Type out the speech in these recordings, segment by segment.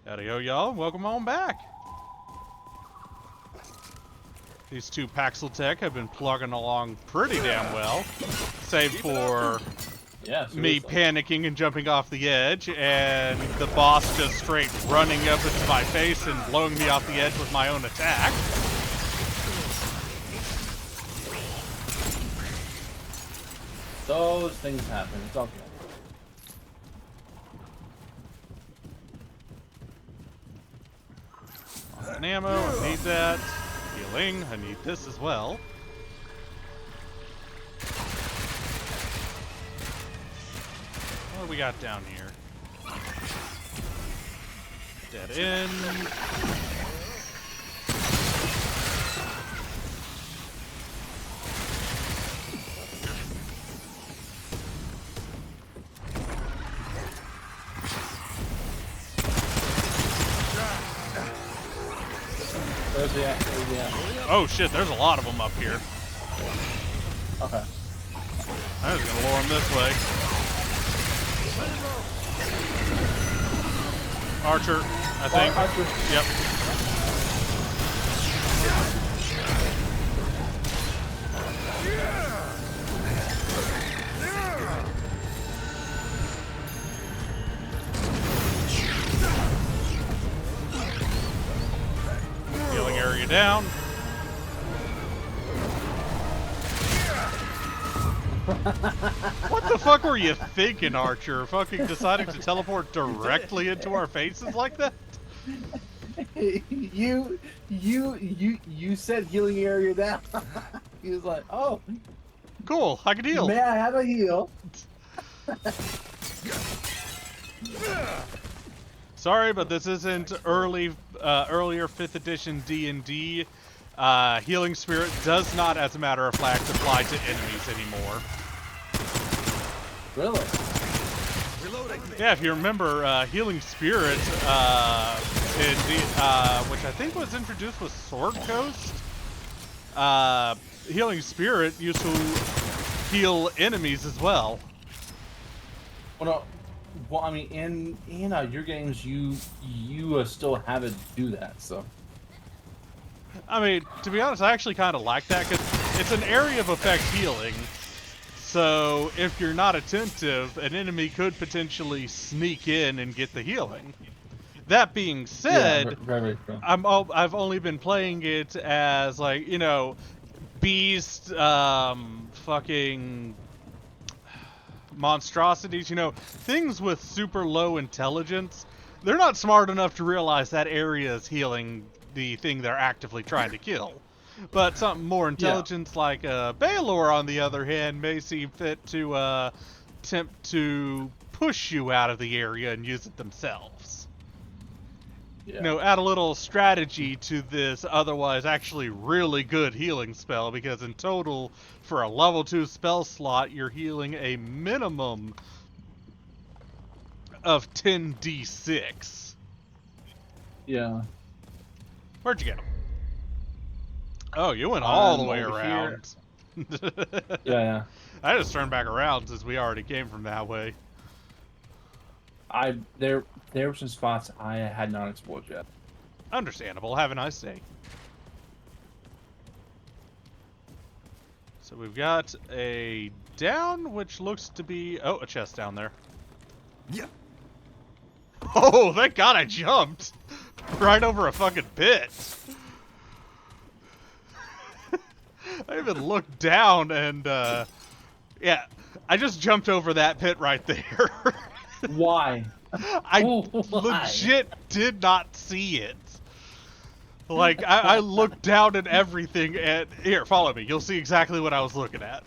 Howdy ho, y'all. Welcome on back. These two Paxulteks have been plugging along pretty damn well, save for me panicking and jumping off the edge, and the boss just straight running up into my face and blowing me off the edge with my own attack. Those things happen. It's okay. An ammo, I need that. Healing, I need this as well. What do we got down here? Dead end. Where's he at? Oh shit, there's a lot of them up here. Okay. I was gonna lure him this way. Archer, I think. Archer. Yep. Healing area down. What the fuck were you thinking, Archer? Fucking deciding to teleport directly into our faces like that? You said healing area down. He was like, oh. Cool, I can heal. May I have a heal? Sorry, but this isn't earlier 5th edition D&D. Healing Spirit does not, as a matter of fact, apply to enemies anymore. Really? Yeah, if you remember, Healing Spirit, which I think was introduced with Sword Coast, Healing Spirit used to heal enemies as well. Well, no. Well, I mean, in your games, you still have it do that. So. I mean, to be honest, I actually kind of like that because it's an area of effect healing. So if you're not attentive, an enemy could potentially sneak in and get the healing. That being said, I've only been playing it as, like, you know, beast, fucking monstrosities, you know, things with super low intelligence. They're not smart enough to realize that area is healing the thing they're actively trying to kill. But something more intelligent like Baylor, on the other hand, may see fit to attempt to push you out of the area and use it themselves. Yeah. You know, add a little strategy to this otherwise actually really good healing spell, because in total, for a level 2 spell slot, you're healing a minimum of 10d6. Yeah. Where'd you get him? Oh, you went all the way around. Yeah. I just turned back around since we already came from that way. There were some spots I had not explored yet. Understandable. Have a nice day. So we've got a down, which looks to be... Oh, a chest down there. Yeah. Oh, thank God I jumped. Right over a fucking pit. I even looked down and, yeah, I just jumped over that pit right there. Why? I legit did not see it. Like, I looked down at everything, and here, follow me. You'll see exactly what I was looking at.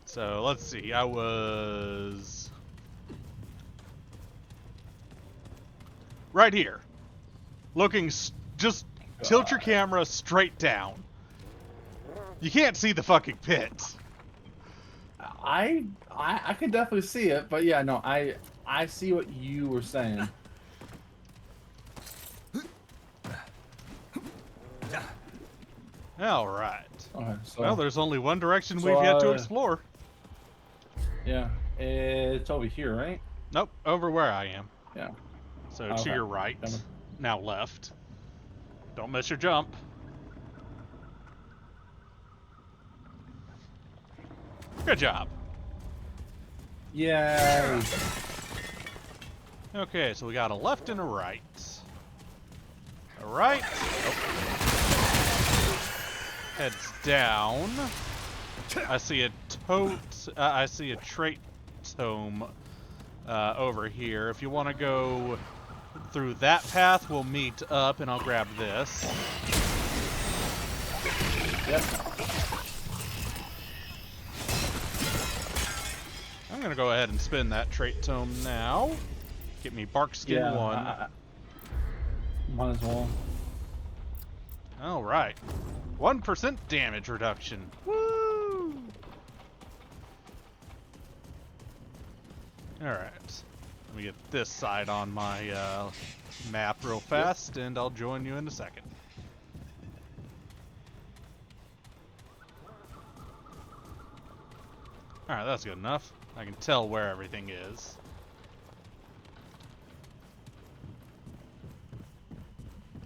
So, let's see. I was right here. Looking, just tilt your camera straight down. You can't see the fucking pit. I could definitely see it, but yeah, no, I see what you were saying. All right. Okay, so, well, there's only one direction we've yet to explore. Yeah. It's over here, right? Nope, over where I am. Yeah. So to Okay. your right. Coming. Now left. Don't miss your jump. Good job. Yay! Okay, so we got a left and a right. A right. Oh. Heads down. I see a I see a trait tome over here. If you want to go through that path, we'll meet up, and I'll grab this. Yep. I'm gonna go ahead and spin that trait tome now. Get me bark skin 1. Might as well. All right, 1% damage reduction. Woo! All right, let me get this side on my map real fast, and I'll join you in a second. All right, that's good enough. I can tell where everything is.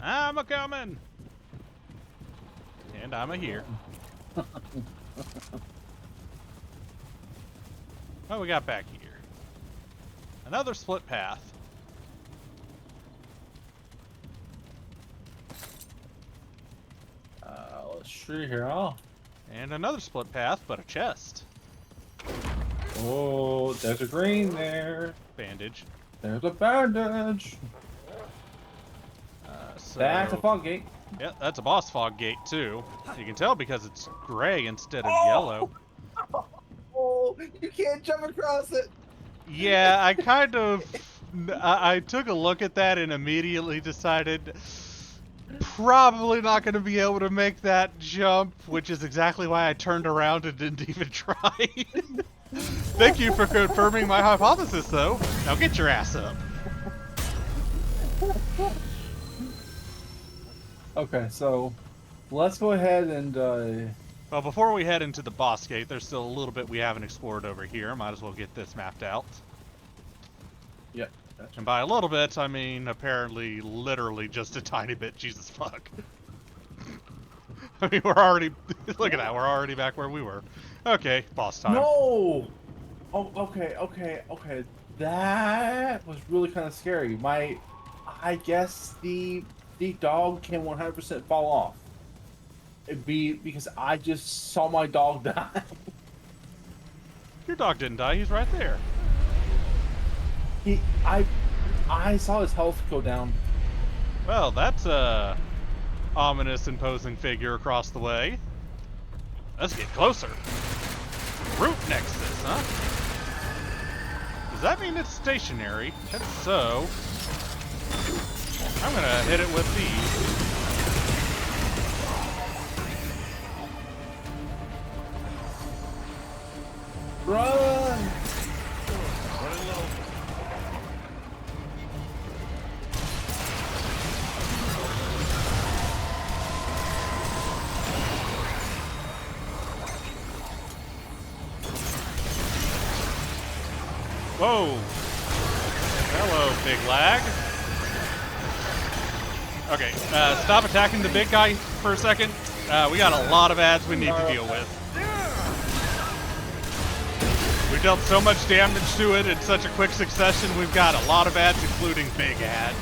I'm a-coming! And I'm a-here. What we got back here? Another split path. Let's see here. Oh. And another split path, but a chest. Oh, there's a green there. Bandage. There's a bandage. So, That's a fog gate. yeah, that's a boss fog gate too. You can tell because it's gray instead of yellow. Oh, you can't jump across it. Yeah, I kind of... I took a look at that and immediately decided probably not going to be able to make that jump, which is exactly why I turned around and didn't even try. Thank you for confirming my hypothesis, though. Now get your ass up. Okay, so let's go ahead and Well, before we head into the boss gate, there's still a little bit we haven't explored over here. Might as well get this mapped out. Yep. And by a little bit, I mean apparently, literally just a tiny bit. Jesus fuck. I mean, we're already... Look at that, we're already back where we were. Okay, boss time. No! Oh, okay. That was really kind of scary. I guess the dog can 100% fall off. It'd be because I just saw my dog die. Your dog didn't die, he's right there. I saw his health go down. Well, that's a ominous, imposing figure across the way. Let's get closer. Root nexus, huh? Does that mean it's stationary? If so, I'm gonna hit it with these. Run! Whoa! Hello, big lag. Okay, stop attacking the big guy for a second. We got a lot of ads we need to deal with. We dealt so much damage to it in such a quick succession, we've got a lot of ads, including big ads.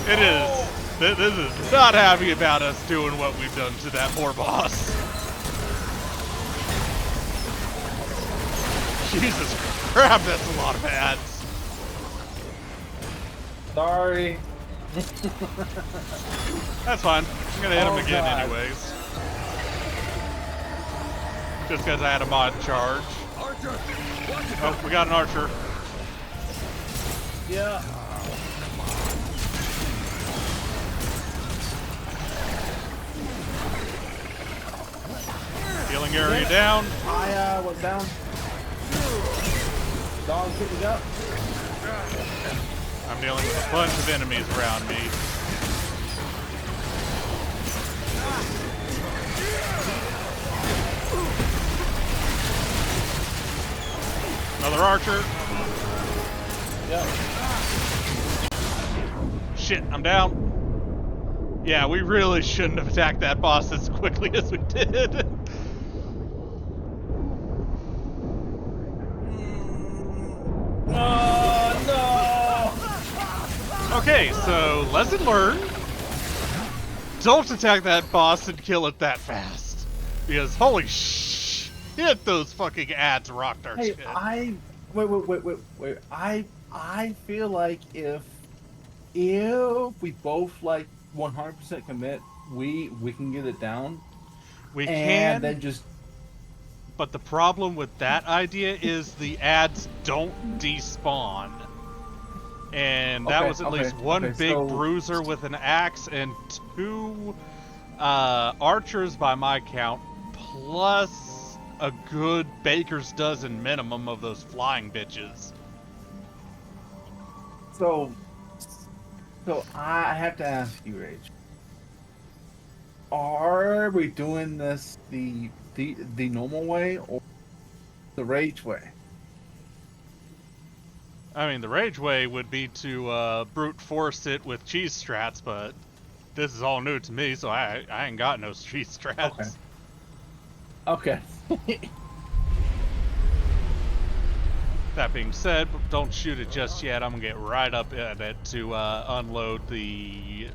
It is. This is not happy about us doing what we've done to that poor boss. Jesus crap, that's a lot of ads. Sorry. That's fine. I'm gonna hit him again God. anyways. Just because I had a mod charge. Archer! Oh, we got an archer. Yeah. Healing area down. I went down. Dog hit me up. I'm dealing with a bunch of enemies around me. Another archer. Yep. Shit, I'm down. Yeah, we really shouldn't have attacked that boss as quickly as we did. Oh, no! Okay, so lesson learned. Don't attack that boss and kill it that fast. Because holy shit, those fucking ads rocked our shit. Wait. I feel like if we both like 100% commit, we can get it down. We and can, then just but the problem with that idea is the ads don't despawn. And that was at least one big bruiser with an axe and 2 archers by my count, plus a good baker's dozen minimum of those flying bitches. So I have to ask you, Rage. Are we doing this the normal way or the Rage way? I mean, the rage way would be to brute force it with cheese strats, but this is all new to me, so I ain't got no cheese strats. Okay. That being said, don't shoot it just yet. I'm gonna get right up at it to unload the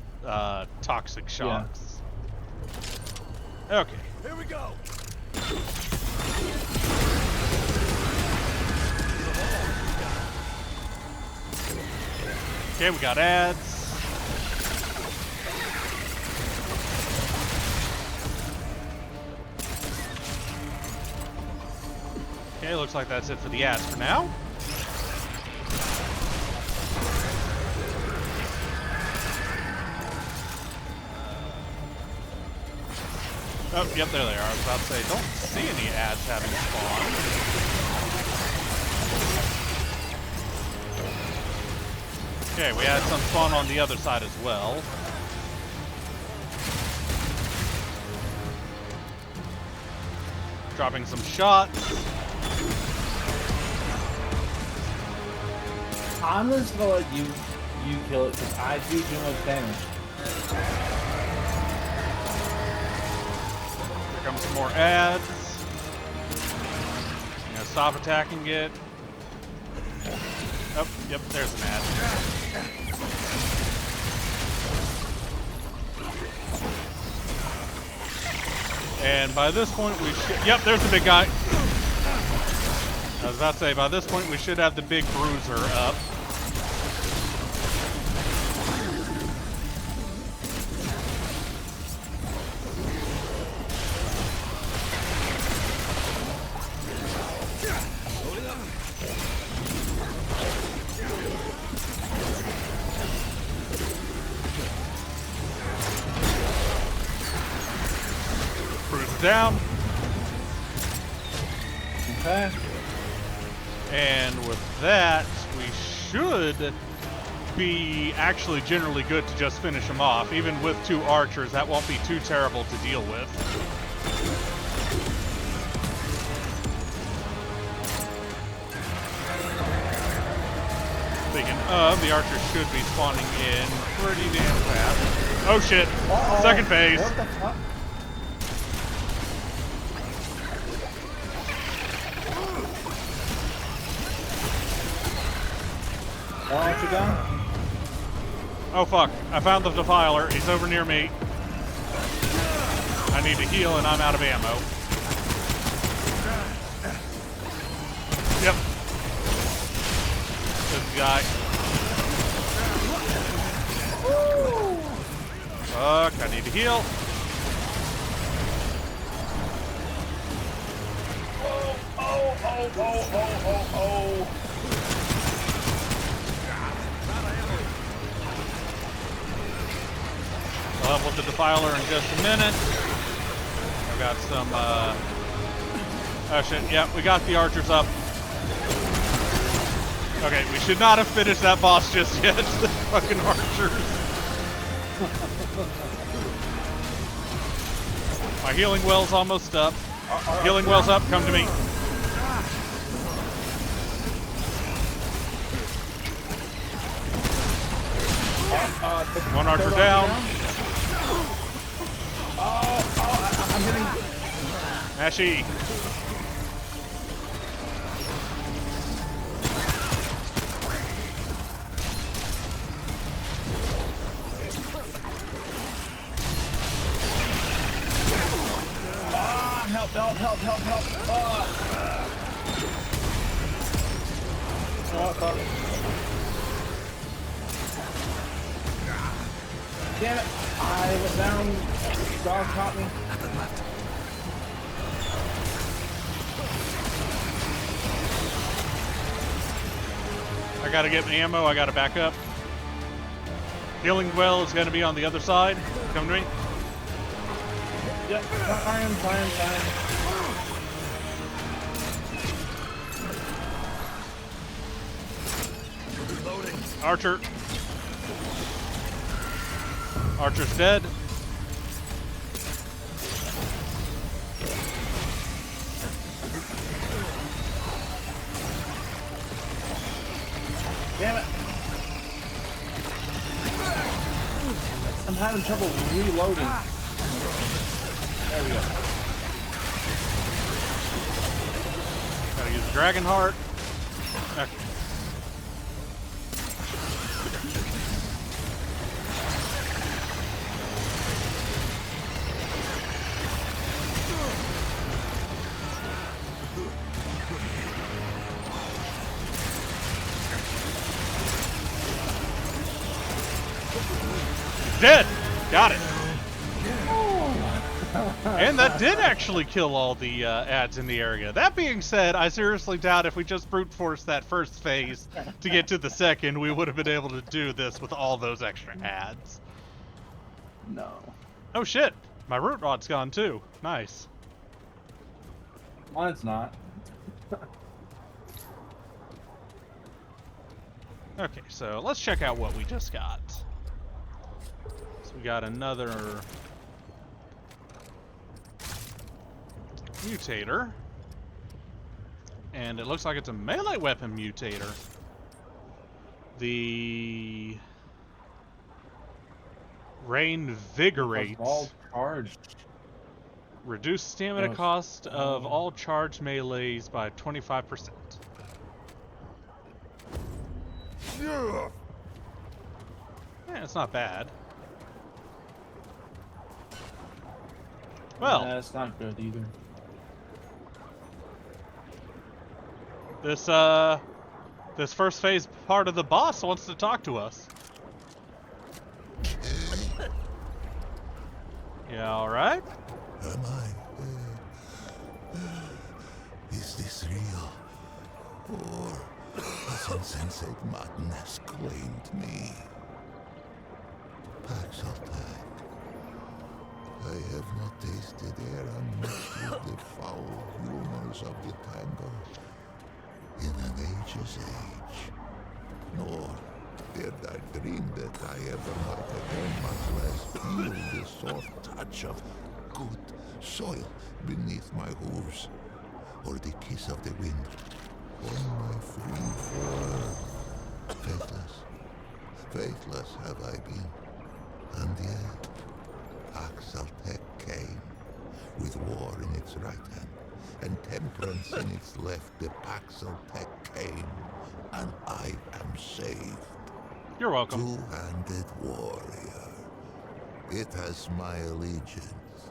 toxic shocks. Yeah. Okay. Here we go. Okay, we got ads. Okay, looks like that's it for the ads for now. Oh, yep, there they are. I was about to say, don't see any ads having spawned. Okay, we had some spawn on the other side as well. Dropping some shots. I'm just gonna let you kill it because I do too much damage. Here comes some more ads. I'm gonna stop attacking it. Oh, yep, there's an ad. And by this point we should... Yep, there's the big guy. I was about to say, by this point we should have the big bruiser up. Down. Okay. And with that, we should be actually generally good to just finish them off. Even with 2 archers, that won't be too terrible to deal with. Speaking of, the archers should be spawning in pretty damn fast. Oh shit! Uh-oh. Second phase. What the fuck? One archer down? Oh fuck, I found the defiler. He's over near me. I need to heal and I'm out of ammo. Yep. This guy. Fuck, I need to heal. Oh. I'll level the defiler in just a minute. I've got some, oh shit, yeah, we got the archers up. Okay, we should not have finished that boss just yet. The fucking archers. My healing well's almost up. Healing well's up, come to me. One archer down. I'm hitting. Ashy. Help. Damn it! I went down. Dog caught me. I gotta get ammo. I gotta back up. Healing well is gonna be on the other side. Come to me. Yep. Fine. Archer. Archer's dead. Damn it! I'm having trouble reloading. There we go. Gotta use the Dragon Heart. Okay. Dead! Got it. And that did actually kill all the ads in the area. That being said, I seriously doubt if we just brute forced that first phase to get to the second, we would have been able to do this with all those extra ads. No. Oh shit! My root rod's gone too. Nice. Mine's not. Okay, so let's check out what we just got. So we got another mutator. And it looks like it's a melee weapon mutator. The Reinvigorate. All charged. Reduce stamina cost of all charged melees by 25%. Yeah, it's not bad. Well, it's not good either. This first phase part of the boss wants to talk to us. Yeah, all right. Am I? Is this real? Or has insensate madness claimed me? Paxulteks. I have not tasted air unmixed with the foul humors of the tango in an age's age. Nor did I dream that I ever might again, much less feel the soft touch of good soil beneath my hooves, or the kiss of the wind on my free fur. Faithless have I been, and yet Paxulteks came, with war in its right hand, and temperance in its left. The Paxulteks came, and I am saved. You're welcome. Two-handed warrior. It has my allegiance,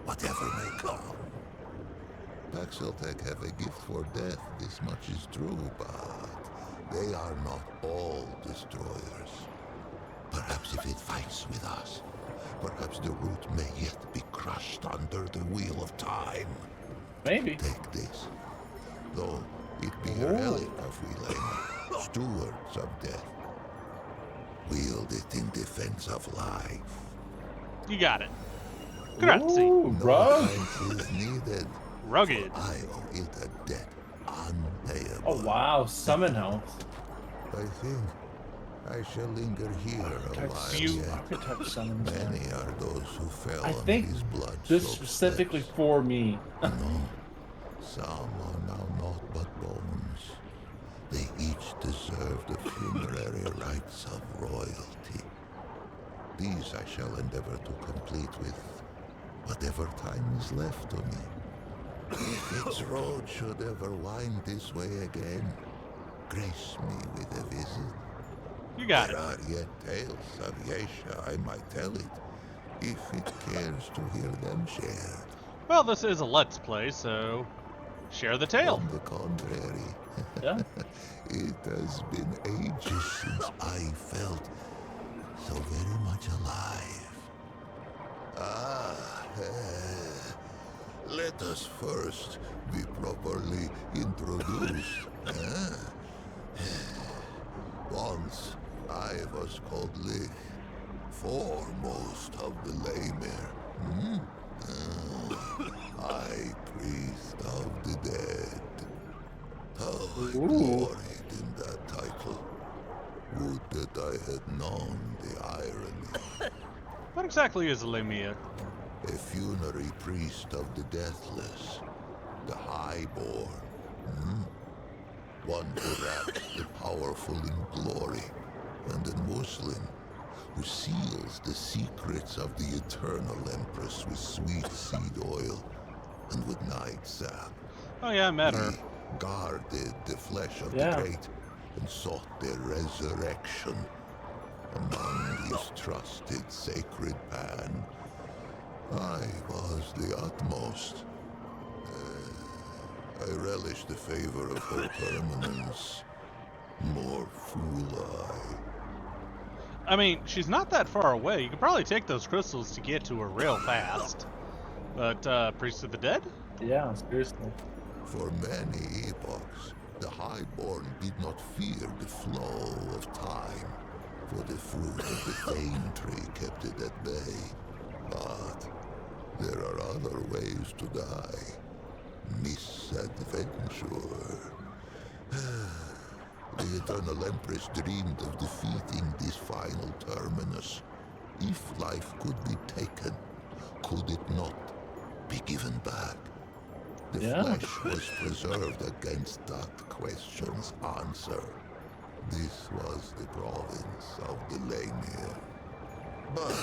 whatever may come. Paxulteks have a gift for death, this much is true, but they are not all destroyers. Perhaps if it fights with us, perhaps the root may yet be crushed under the wheel of time. Maybe. Take this, though it be a relic of Relena, stewards of death. Wield it in defense of life. You got it. Grazie. Ooh, No thanks is needed. Rugged. I owe it a debt unpayable. Oh wow, summon health. I think I shall linger here a while. Archetype summons. Many are those who fell I on think these blood. this specifically for me. No, some are now naught but bones. They each deserve the funerary rites of royalty. These I shall endeavor to complete with whatever time is left to me. If its road should ever wind this way again, grace me with a visit. You got There it. are yet tales of Yesha, I might tell it, if it cares to hear them shared. Well, this is a Let's Play, so share the tale. On the contrary, Yeah. it has been ages since I felt so very much alive. Let us first be properly introduced. Once I was called Lich, foremost of the Lemir. High priest of the dead. How I gloried in that title. Would that I had known the irony. What exactly is a Lemir? A funerary priest of the deathless, the highborn. One who wraps the powerful in glory, and a Muslim who seals the secrets of the eternal empress with sweet seed oil and with night sap. Oh yeah, I met her. He guarded the flesh of Yeah. the great and sought their resurrection. Among his trusted sacred pan, I was the utmost. I relish the favor of her permanence. More fool I mean, she's not that far away. You could probably take those crystals to get to her real fast. But, Priest of the Dead? Yeah, seriously. For many epochs, the highborn did not fear the flow of time, for the fruit of the fame tree kept it at bay. But there are other ways to die. Misadventure. The Eternal Empress dreamed of defeating this final terminus. If life could be taken, could it not be given back? The Yeah. flesh was preserved against that question's answer. This was the province of the Lemir. But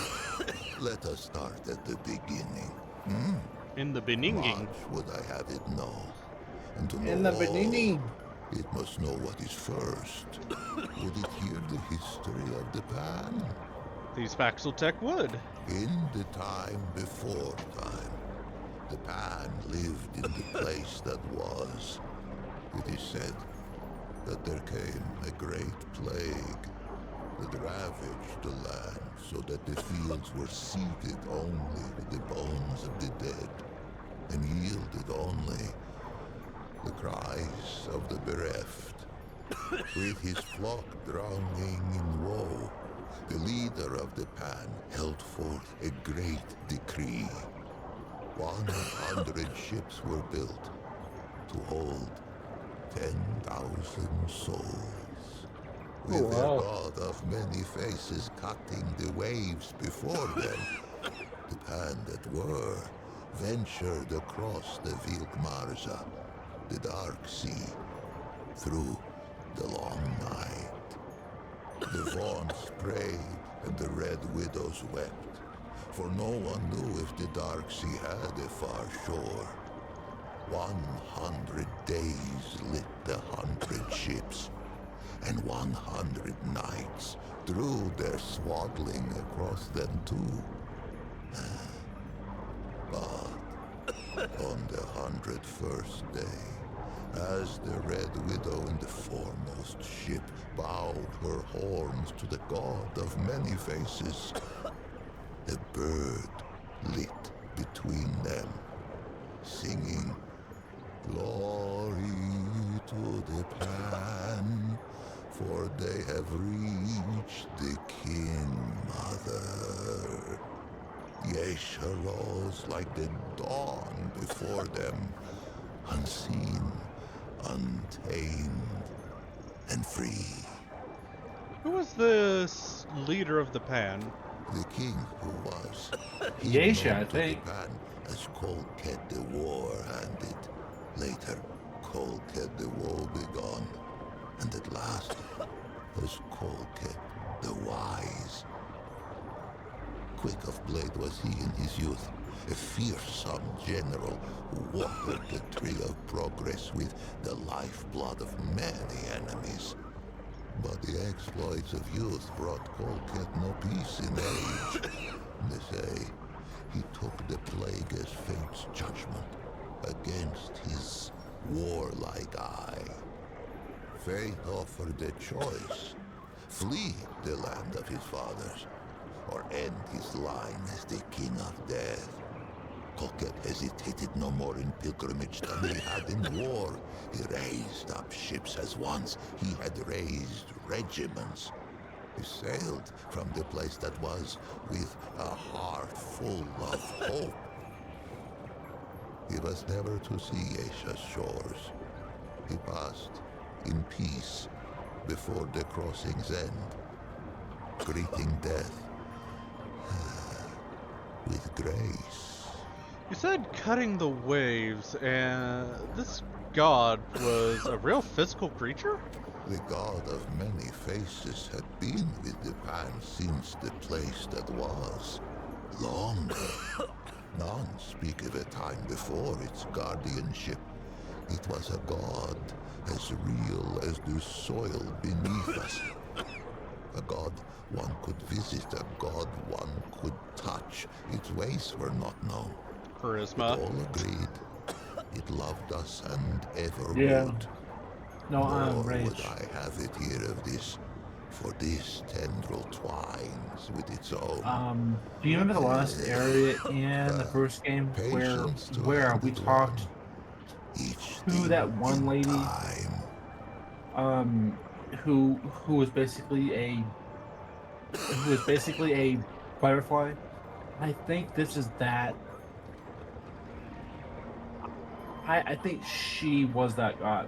let us start at the beginning. In the Beninging. Much would I have it know. And to know In the all, beginning. it must know what is first. Would it hear the history of the pan? These Paxulteks would. In the time before time, the pan lived in the place that was. It is said that there came a great plague that ravaged the land so that the fields were seeded only with the bones of the dead and yielded only the cries of the bereft. With his flock drowning in woe, the leader of the pan held forth a great decree. 100 ships were built to hold 10,000 souls. With Oh, their wow. god of many faces cutting the waves before them, the pan that were ventured across the Vilkmarza, the dark sea, through the long night. The Vaughn's prayed and the Red Widows wept, for no one knew if the dark sea had a far shore. 100 days lit the 100 ships, and 100 nights drew their swaddling across them too. But on the 101st day, as the Red Widow in the foremost ship bowed her horns to the god of many faces, a bird lit between them, singing, "Glory to the pan, for they have reached the King Mother." Yesha rose like the dawn before them, unseen, untamed, and free. Who was this leader of the pan? The king who was. He Yesha, known I to think. the pan as Colket the War-Handed. Later, Colket the Woebegone. And at last was Colket the Wise. quick of blade was he in his youth, a fearsome general who watered the tree of progress with the lifeblood of many enemies. But the exploits of youth brought Colquitt no peace in age. They say he took the plague as fate's judgment against his warlike eye. Fate offered a choice: flee the land of his fathers, or end his line as the king of death. Colquitt hesitated no more in pilgrimage than he had in war. He raised up ships as once he had raised regiments. He sailed from the place that was with a heart full of hope. He was never to see Asia's shores. He passed in peace before the crossing's end, greeting death with grace. You said cutting the waves, and this god was a real physical creature? The god of many faces had been with the pan since the place that was. Longer. None speak of a time before its guardianship. It was a god as real as the soil beneath us. A god one could visit, a god one could touch. Its ways were not known. Charisma. All agreed it loved us and ever Yeah. would. No, I'm Nor rage. would I have it here of this, for this tendril twines with its own. Do you remember the last area in the first game Patience to where end we it talked one. Each to thing that one in lady, time. who was basically a butterfly? I think this is that. I think she was that god.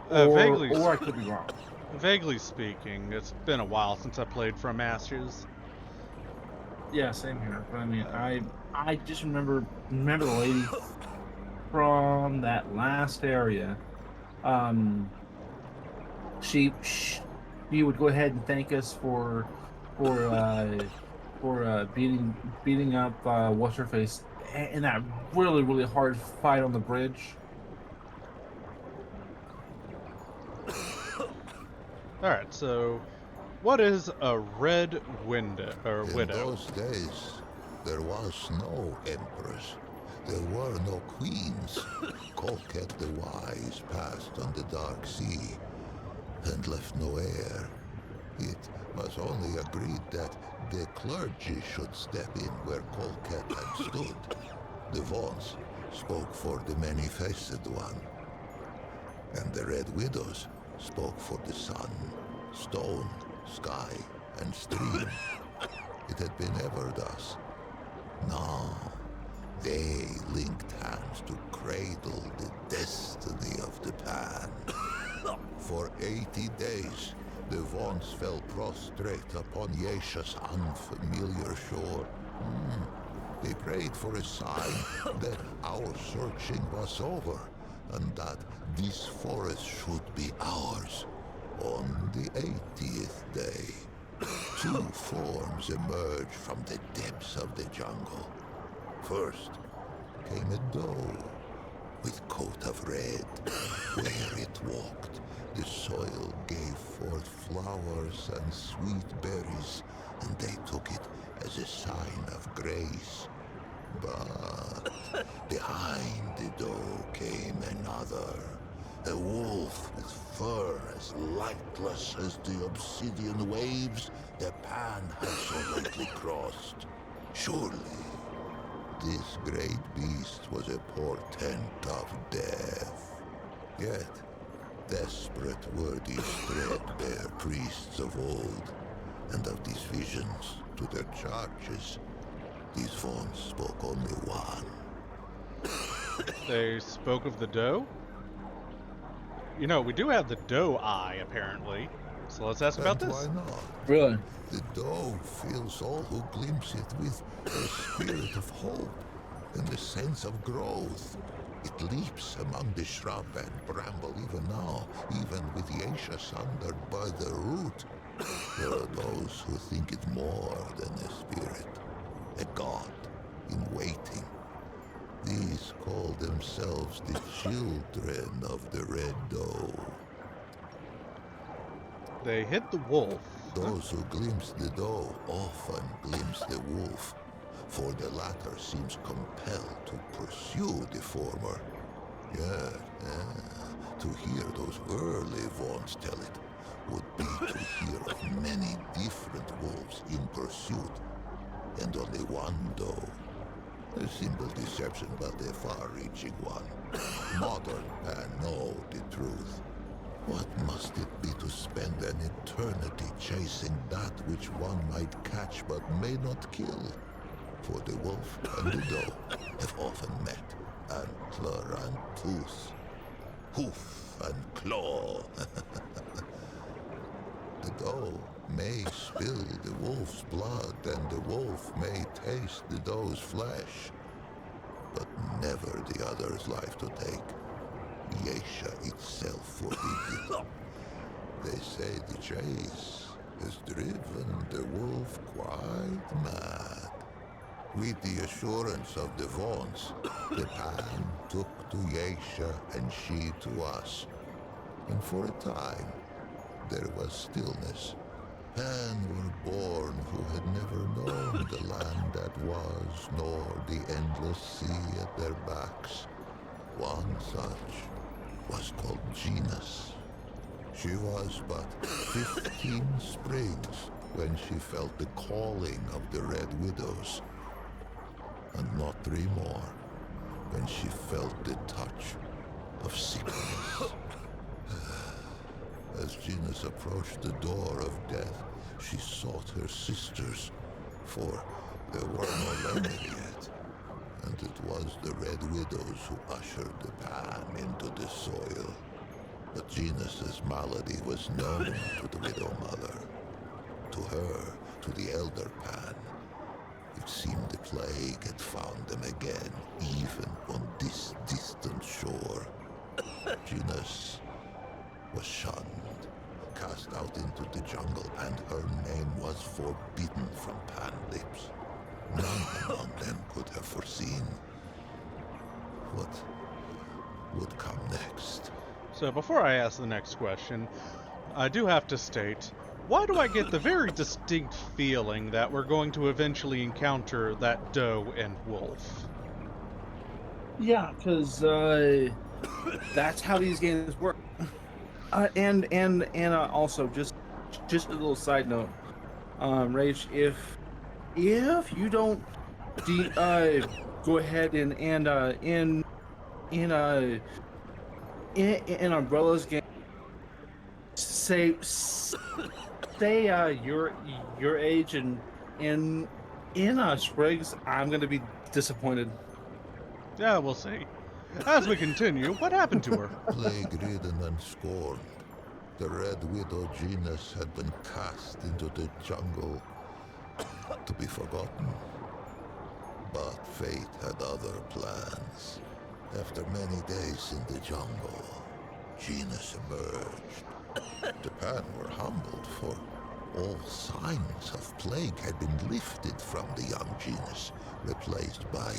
Vaguely, Or I could be wrong. vaguely speaking, it's been a while since I played from Masters. Yeah, same here. But I mean, I just remember the lady from that last area. She would go ahead and thank us for beating up what's her face in that really hard fight on the bridge. Alright, so what is a red window or In widow? those days, there was no empress. There were no queens. Colquitt the Wise passed on the dark sea and left no heir. It was only agreed that the clergy should step in where Colquitt had stood. The Vaught's spoke for the many-faced one, and the Red Widows spoke for the sun, stone, sky, and stream. It had been ever thus. Now, they linked hands to cradle the destiny of the pan. For 80 days, the Vaught's fell prostrate upon Yesha's unfamiliar shore. They prayed for a sign that our searching was over, and that this forest should be ours. On the 80th day, two forms emerged from the depths of the jungle. First came a doe with coat of red. Where it walked, the soil gave forth flowers and sweet berries, and they took it as a sign of grace. But behind the doe came another, a wolf with fur as lightless as the obsidian waves the pan had so lately crossed. Surely, this great beast was a portent of death. Yet, desperate were these threadbare priests of old, and of these visions to their charges, these Vaught's spoke only one. They spoke of the doe? You know, we do have the doe eye, apparently. So let's ask about And this. why not? Really? The doe fills all who glimpse it with a spirit of hope and a sense of growth. It leaps among the shrub and bramble even now, even with Yesha sundered by the root. There are those who think it more than a spirit, a god in waiting. These call themselves the children of the Red Doe. They hit the wolf. Those who glimpse the doe often glimpse the wolf, for the latter seems compelled to pursue the former. Yet, to hear those early Vaughns tell it would be to hear of many different wolves in pursuit, and only one doe. A simple deception, but a far-reaching one. Modern Pan know the truth. What must it be to spend an eternity chasing that which one might catch but may not kill? For the wolf and the doe have often met, antler and tooth, hoof and claw. The doe may spill the wolf's blood, and the wolf may taste the doe's flesh, but never the other's life to take. Yesha itself forbid it. They say the chase has driven the wolf quite mad. With the assurance of the Vaughns, the Pan took to Yesha and she to us. And for a time, there was stillness. Pan were born who had never known the land that was, nor the endless sea at their backs. One such was called Genus. She was but 15 springs when she felt the calling of the Red Widows, and not 3 more when she felt the touch of sickness. As Genus approached the door of death, she sought her sisters, for there were no lemon yet. And it was the Red Widows who ushered the Pan into the soil. But Genus's malady was known to the Widow Mother. To her, to the Elder Pan, it seemed the plague had found them again, even on this distant shore. Genus was shunned, cast out into the jungle, and her name was forbidden from Pan lips. None among them could have foreseen what would come next. So before I ask the next question, I do have to state, why do I get the very distinct feeling that we're going to eventually encounter that doe and wolf? Yeah, because that's how these games work. And also just a little side note, Rage, if you don't go ahead and in Umbrella's game, say your age and in Spriggs, I'm gonna be disappointed. Yeah, we'll see. As we continue, what happened to her? Plague-ridden and scorned, the Red Widow Genus had been cast into the jungle to be forgotten. But fate had other plans. After many days in the jungle, Genus emerged. The Pan were humbled, for all signs of plague had been lifted from the young Genus, replaced by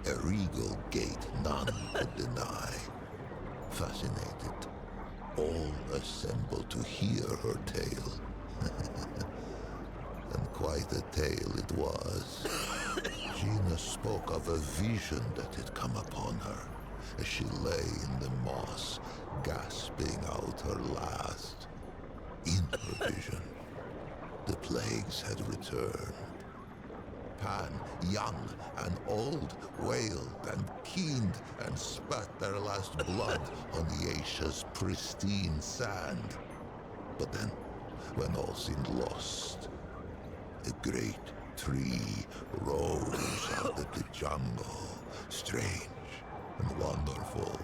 a regal gait none could deny. Fascinated, all assembled to hear her tale. And quite a tale it was. Genus spoke of a vision that had come upon her as she lay in the moss, gasping out her last. In her vision, the plagues had returned. Pan, young and old, wailed and keened and spat their last blood on Yesha's pristine sand. But then, when all seemed lost, a great tree rose out of the jungle, strange and wonderful,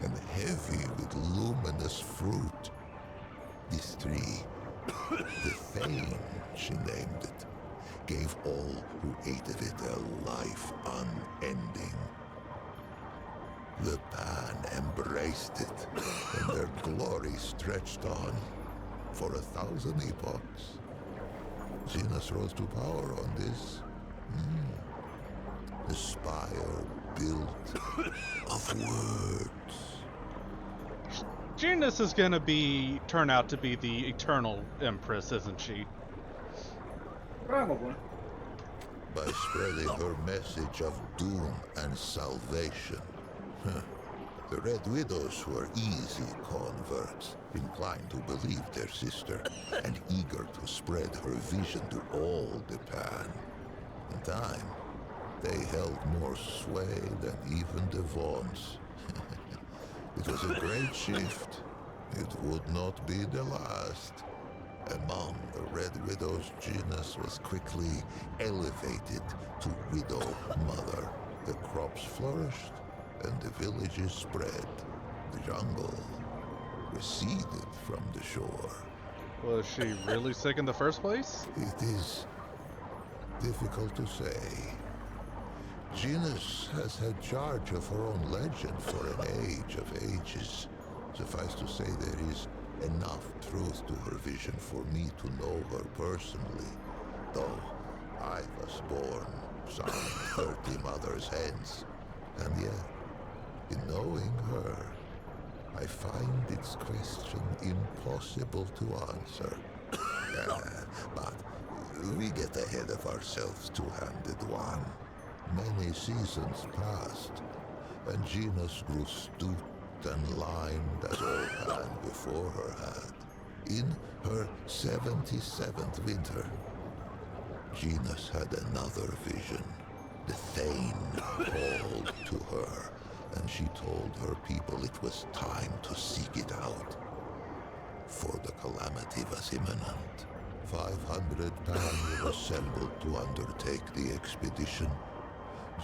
and heavy with luminous fruit. This tree, the Thane, she named it, gave all who ate of it a life unending. The Pan embraced it, and their glory stretched on. For 1,000 epochs, Genus rose to power on this. The spire built of words. Genus is gonna turn out to be the eternal empress, isn't she? Probably. By spreading her message of doom and salvation. The Red Widows were easy converts, inclined to believe their sister, and eager to spread her vision to all the Pan. In time, they held more sway than even the Vaughns. It was a great shift. It would not be the last. Among the Red Widows, Genus was quickly elevated to Widow Mother. The crops flourished, and the villages spread. The jungle receded from the shore. Was she really sick in the first place? It is difficult to say. Genus has had charge of her own legend for an age of ages. Suffice to say, there is enough truth to her vision for me to know her personally, though I was born some 30 mothers hence. And yet, in knowing her, I find its question impossible to answer. But we get ahead of ourselves, two-handed one. Many seasons passed, and Genus grew stooped and lined as all Pan before her had. In her 77th winter, Genus had another vision. The Thane called to her, and she told her people it was time to seek it out. For the calamity was imminent. 500 Pan were assembled to undertake the expedition.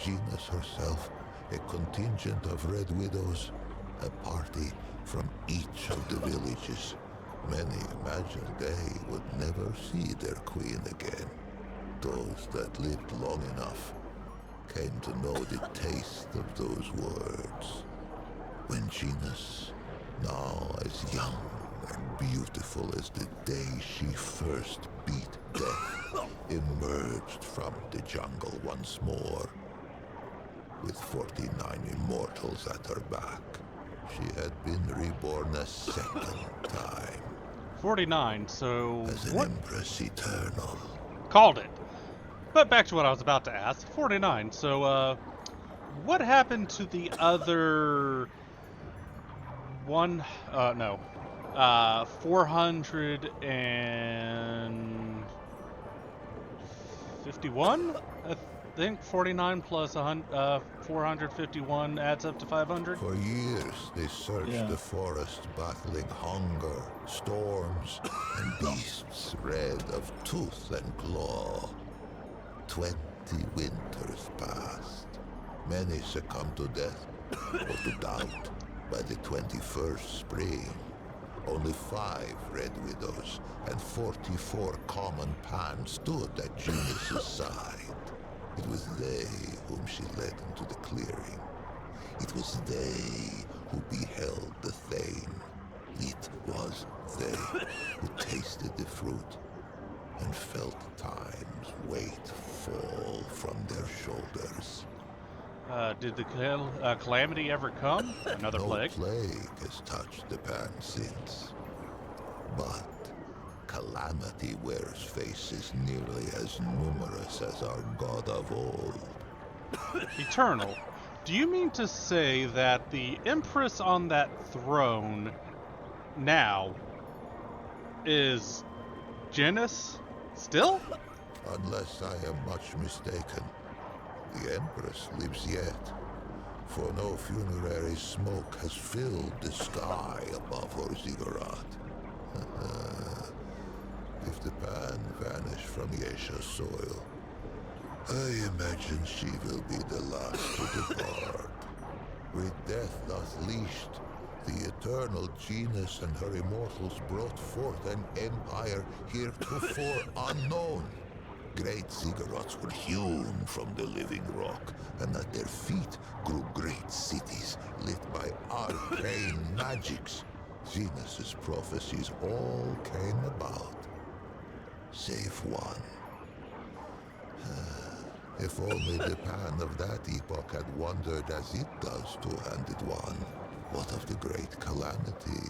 Genus herself, a contingent of Red Widows, a party from each of the villages. Many imagined they would never see their queen again. Those that lived long enough came to know the taste of those words. When Genus, now as young and beautiful as the day she first beat death, emerged from the jungle once more, with 49 immortals at her back, she had been reborn a second time. 49, so As an Empress Eternal. Called it. But back to what I was about to ask. 49, so, what happened to the other 451? I think 49 plus 451 adds up to 500. For years, they searched the forest, battling hunger, storms, and beasts red of tooth and claw. 20 winters passed. Many succumbed to death or to doubt by the 21st spring. Only 5 Red Widows and 44 common Pan stood at Genus's side. It was they whom she led into the clearing. It was they who beheld the Thane. It was they who tasted the fruit and felt time's weight fall from their shoulders. Did the calamity ever come? Another plague? No plague has touched the Pan since. But calamity wears faces nearly as numerous as our god of old. Eternal. Do you mean to say that the Empress on that throne now is Genus still? Unless I am much mistaken, the Empress lives yet, for no funerary smoke has filled the sky above her ziggurat. If the Pan vanish from Yesha's soil, I imagine she will be the last to depart. With death thus leashed, the eternal Genus and her immortals brought forth an empire heretofore unknown. Great ziggurats were hewn from the living rock, and at their feet grew great cities lit by arcane magics. Zenus's prophecies all came about, save one. If only the Pan of that epoch had wandered as it does two-handed one, what of the great calamity?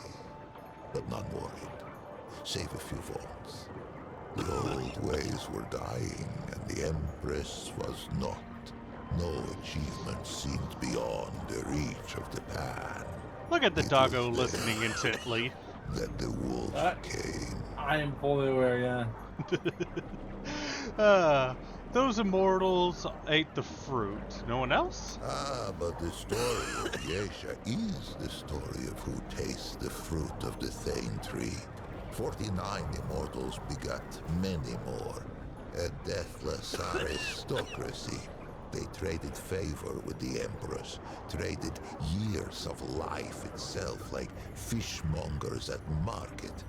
But none worried, save a few vaults. The old ways were dying, and the Empress was not. No achievement seemed beyond the reach of the Pan. Look at the It doggo was listening intently. That the wolf came. I am fully aware, yeah. Those immortals ate the fruit. No one else? But the story of Yesha is the story of who tastes the fruit of the Thane tree. 49 immortals begot many more. A deathless aristocracy. They traded favor with the Empress, traded years of life itself like fishmongers at market.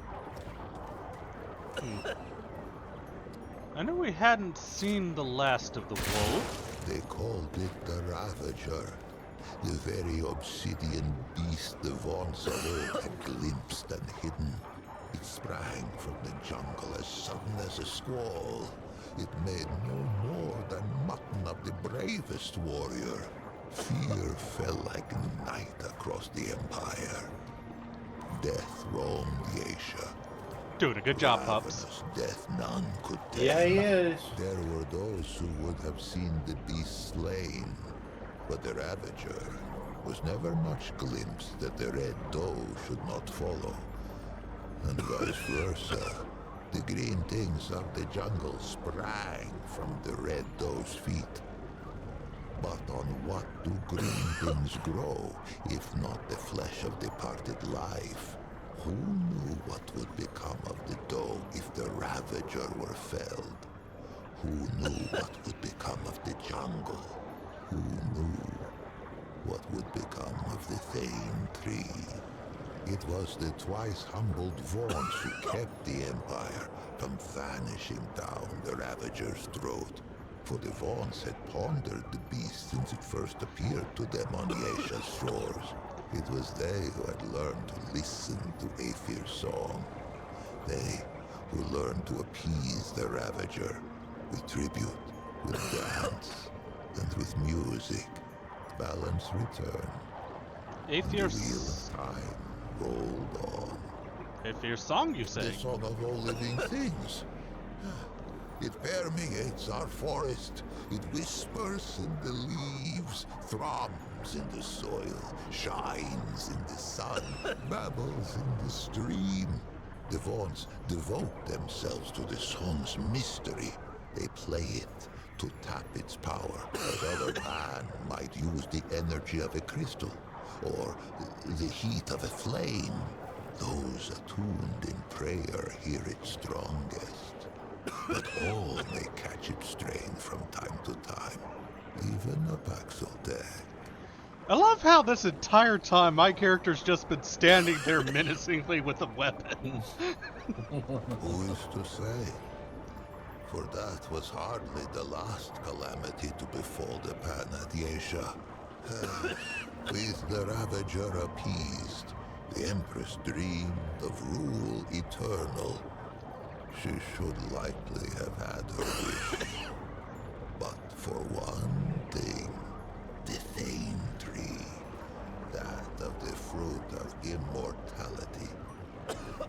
I knew we hadn't seen the last of the wolf. They called it the Ravager, the very obsidian beast the Vaunts of old had glimpsed and hidden. It sprang from the jungle as sudden as a squall. It made no more than mutton of the bravest warrior. Fear fell like night across the Empire. Death roamed Yesha. Doing a good job, pups. Ravenous death none could tame. Yeah, he is. There were those who would have seen the beast slain, but the Ravager was never much glimpsed that the Red Doe should not follow, and vice versa. The green things of the jungle sprang from the Red Doe's feet. But on what do green things grow, if not the flesh of departed life? Who knew what would become of the doe if the Ravager were felled? Who knew what would become of the jungle? Who knew what would become of the Thane tree? It was the twice humbled Vaunts who kept the Empire from vanishing down the Ravager's throat. For the Vaunts had pondered the beast since it first appeared to them on Yesha's shores. It was they who had learned to listen to Aethir's song. They who learned to appease the Ravager with tribute, with dance, and with music. Balance returned. And the wheel Aethir's of time rolled on. Aethir's song, you say? The song of all living things. It permeates our forest. It whispers in the leaves, thrums in the soil, shines in the sun, babbles in the stream. The Vaunts devote themselves to the song's mystery. They play it to tap its power, as other man might use the energy of a crystal, or the heat of a flame. Those attuned in prayer hear it strongest. But all may catch its strain from time to time, even a Paxulteks. I love how this entire time my character's just been standing there menacingly with a weapon. Who is to say? For that was hardly the last calamity to befall the Pan at Yesha. With the Ravager appeased, the Empress dreamed of rule eternal. She should likely have had her wish. But for one thing, the Thane tree, that of the fruit of immortality,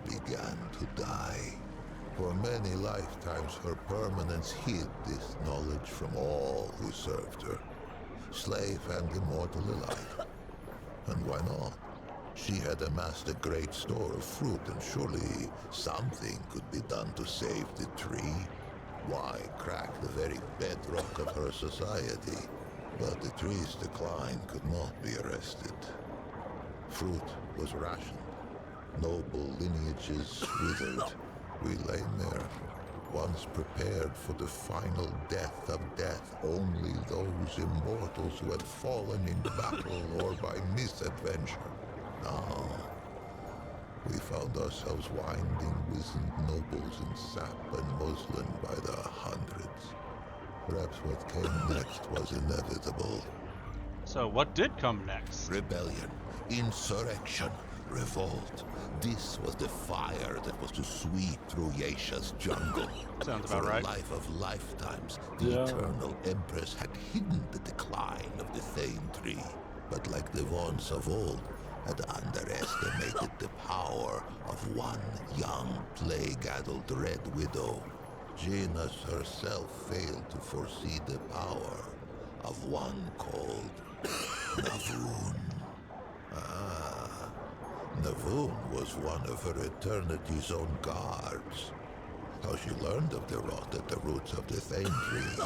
began to die. For many lifetimes her permanence hid this knowledge from all who served her, slave and immortal alike. And why not? She had amassed a great store of fruit, and surely something could be done to save the tree. Why crack the very bedrock of her society? But the tree's decline could not be arrested. Fruit was rationed. Noble lineages withered. We lay there, once prepared for the final death of death. Only those immortals who had fallen in battle or by misadventure. Now, we found ourselves winding wizened nobles in sap and muslin by the hundreds. Perhaps what came next was inevitable. So what did come next? Rebellion, insurrection, Revolt. This was the fire that was to sweep through Yesha's jungle. Sounds about For right. a life of lifetimes, the Yeah. Eternal Empress had hidden the decline of the Thane tree, but like the Vaughns of old, had underestimated the power of one young, plague-addled Red Widow. Janus herself failed to foresee the power of one called Navun. Navun was one of her Eternity's own guards. How she learned of the rot at the roots of the Thane tree,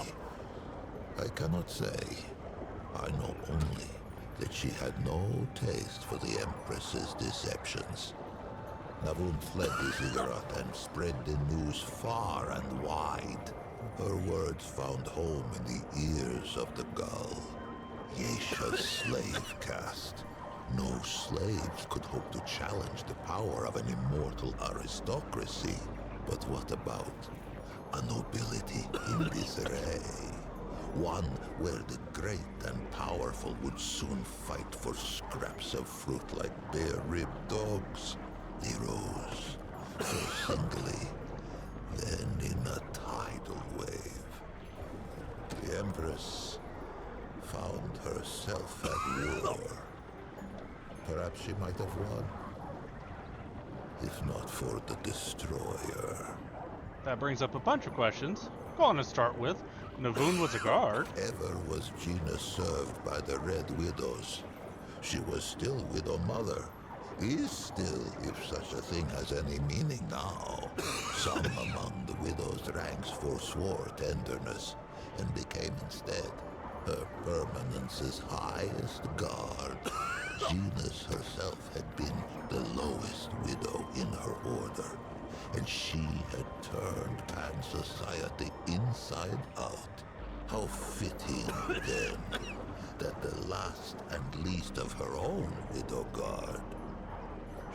I cannot say. I know only that she had no taste for the Empress's deceptions. Navun fled the ziggurat and spread the news far and wide. Her words found home in the ears of the gull. Yesha's slave caste. No slaves could hope to challenge the power of an immortal aristocracy. But what about a nobility in disarray? One where the great and powerful would soon fight for scraps of fruit like bare-ribbed dogs. They rose, first singly, then in a tidal wave. The Empress found herself at war. Perhaps she might have won, if not for the Destroyer. That brings up a bunch of questions. Go on to start with. Navun was a guard. Ever was Gina served by the Red Widows. She was still Widow Mother. Is still, if such a thing has any meaning now. Some among the Widow's ranks forswore tenderness and became instead her permanence's highest guard. Genius herself had been the lowest widow in her order, and she had turned Pan society inside out. How fitting, then, that the last and least of her own widow guard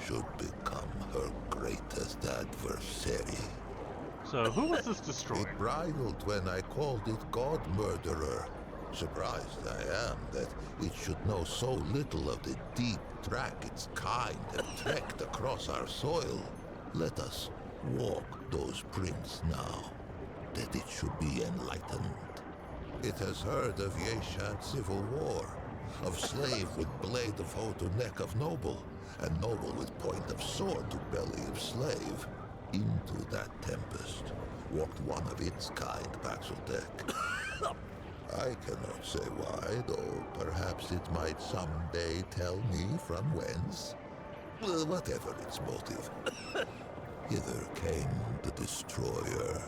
should become her greatest adversary. So who was this destroyer? It bridled when I called it God Murderer. Surprised I am that it should know so little of the deep track its kind had trekked across our soil. Let us walk those prints now, that it should be enlightened. It has heard of Yeshan civil war, of slave with blade of hoe to neck of noble, and noble with point of sword to belly of slave. Into that tempest walked one of its kind, Paxulteks. I cannot say why, though perhaps it might someday tell me from whence. Well, whatever its motive. Hither came the Destroyer,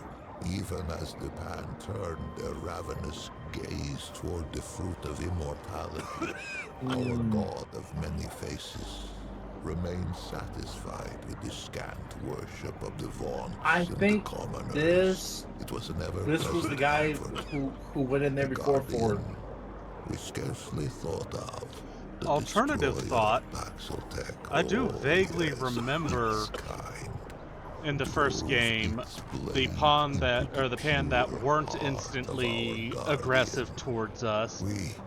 even as the Pan turned their ravenous gaze toward the fruit of immortality. Our god of many faces remained satisfied with the scant worship of the Vaughns I and think the commoners. this It was an ever this was the guy who went in there before for. we scarcely thought of. The Alternative destroyer thought, of Paxulteks. I do Oh, vaguely yes, remember its kind. in the first game the pan that weren't instantly aggressive towards us.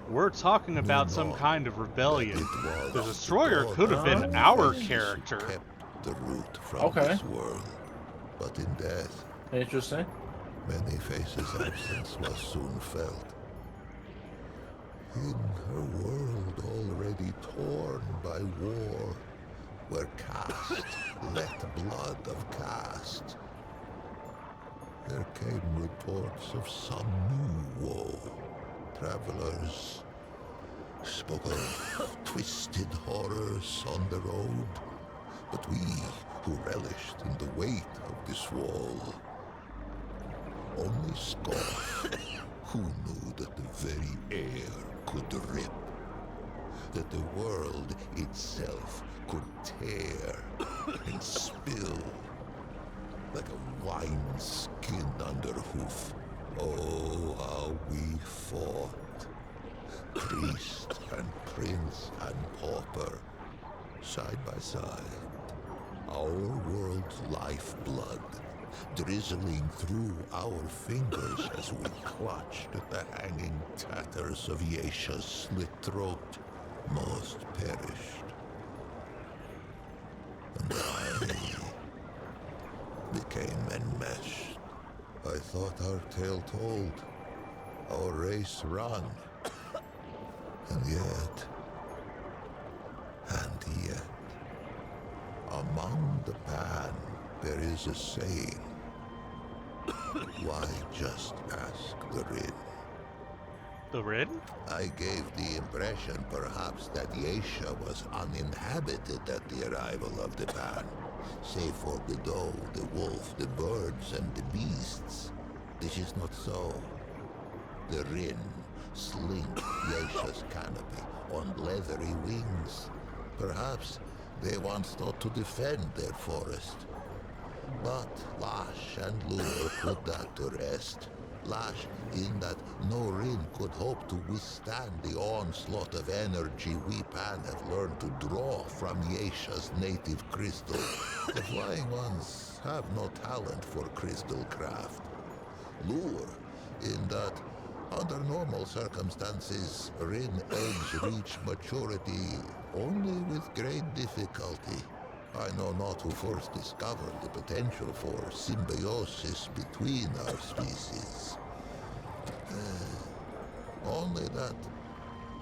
We're talking about some kind of rebellion. The destroyer could have been our character. Kept the root from Okay. this world, but in death, Interesting. many faces' absence was soon felt. In her world already torn by war, where caste let blood of caste, there came reports of some new woe. Travelers spoke of twisted horrors on the road, but we who relished in the weight of this wall only scoffed. Who knew that the very air could rip, that the world itself could tear and spill like a wineskin under hoof. Oh, how we fought, priest and prince and pauper, side by side, our world's lifeblood drizzling through our fingers as we clutched at the hanging tatters of Yesha's slit throat. Most perished. our tale told, our race run. And yet, among the pan, there is a saying. Why just ask the Rin? The Rin? I gave the impression perhaps that Yesha was uninhabited at the arrival of the pan, save for the doe, the wolf, the birds, and the beasts. This is not so. The Rin slink Yesha's canopy on leathery wings. Perhaps they once thought to defend their forest. But Lash and Lure put that to rest. Lash in that no Rin could hope to withstand the onslaught of energy we Pan have learned to draw from Yesha's native crystal. The Flying Ones have no talent for crystal craft. Lure in that under normal circumstances, Rin eggs reach maturity only with great difficulty. I know not who first discovered the potential for symbiosis between our species. Only that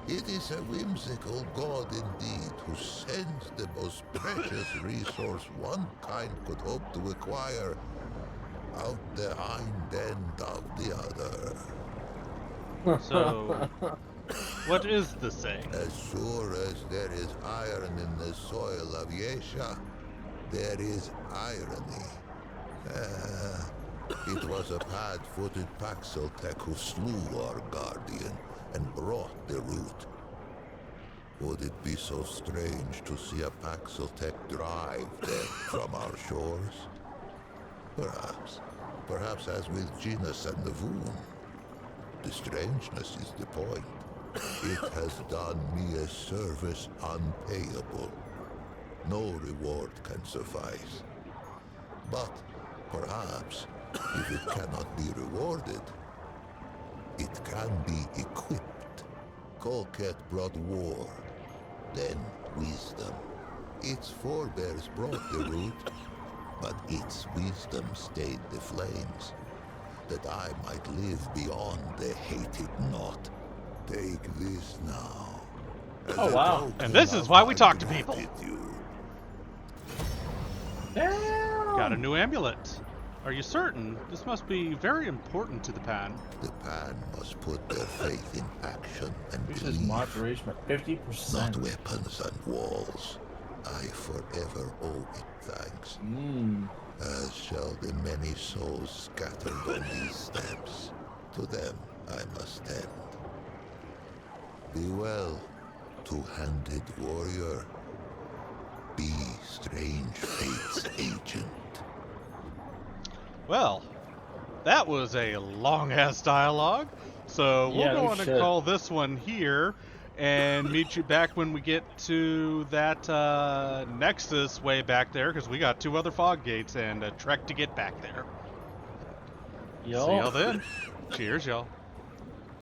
it is a whimsical god indeed who sends the most precious resource one kind could hope to acquire out the hind end of the other. So, what is the saying? As sure as there is iron in the soil of Yesha, there is irony. It was a pad-footed Paxulteks who slew our guardian and brought the root. Would it be so strange to see a Paxulteks drive them from our shores? Perhaps. Perhaps as with Genus and the Voon. The strangeness is the point. It has done me a service unpayable. No reward can suffice. But perhaps, if it cannot be rewarded, it can be equipped. Colket brought war, then wisdom. Its forebears brought the root, but its wisdom stayed the flames, that I might live beyond the hated knot. Take this now. as Oh, a wow. token And this is of why we my talk to people. gratitude. Damn. Got a new amulet. Are you certain? This must be very important to the Pan. The Pan must put their faith in action and This is belief, moderation at 50%. not weapons and walls. I forever owe it thanks, as shall the many souls scattered on these steps. To them I must tend. Be well, two-handed warrior. Be strange fate's agent. Well, that was a long-ass dialogue, so we'll Yeah, go we on and should. call this one here, and meet you back when we get to that Nexus way back there, because we got 2 other fog gates and a trek to get back there. Yo. See y'all then. Cheers, y'all.